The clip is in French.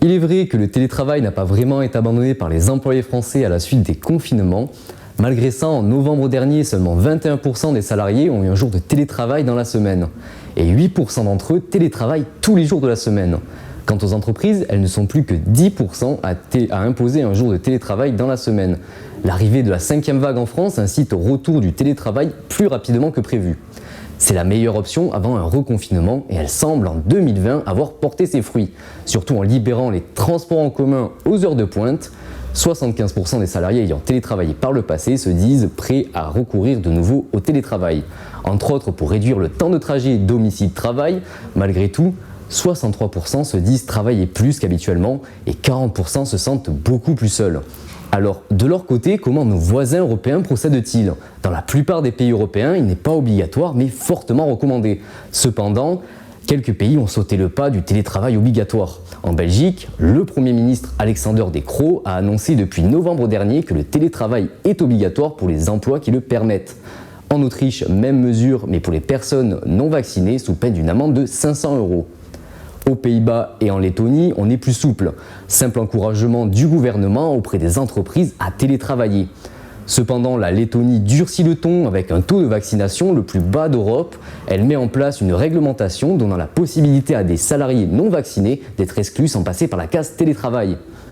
Il est vrai que le télétravail n'a pas vraiment été abandonné par les employés français à la suite des confinements. Malgré ça, en novembre dernier, seulement 21% des salariés ont eu un jour de télétravail dans la semaine. Et 8% d'entre eux télétravaillent tous les jours de la semaine. Quant aux entreprises, elles ne sont plus que 10% à imposer un jour de télétravail dans la semaine. L'arrivée de la 5e vague en France incite au retour du télétravail plus rapidement que prévu. C'est la meilleure option avant un reconfinement et elle semble en 2020 avoir porté ses fruits, surtout en libérant les transports en commun aux heures de pointe. 75% des salariés ayant télétravaillé par le passé se disent prêts à recourir de nouveau au télétravail. Entre autres pour réduire le temps de trajet domicile-travail. Malgré tout, 63% se disent travailler plus qu'habituellement et 40% se sentent beaucoup plus seuls. Alors, de leur côté, comment nos voisins européens procèdent-ils? Dans la plupart des pays européens, il n'est pas obligatoire mais fortement recommandé. Cependant, quelques pays ont sauté le pas du télétravail obligatoire. En Belgique, le Premier ministre Alexander De Croo a annoncé depuis novembre dernier que le télétravail est obligatoire pour les emplois qui le permettent. En Autriche, même mesure, mais pour les personnes non vaccinées sous peine d'une amende de 500 €. Aux Pays-Bas et en Lettonie, on est plus souple. Simple encouragement du gouvernement auprès des entreprises à télétravailler. Cependant, la Lettonie durcit le ton avec un taux de vaccination le plus bas d'Europe. Elle met en place une réglementation donnant la possibilité à des salariés non vaccinés d'être exclus sans passer par la case télétravail.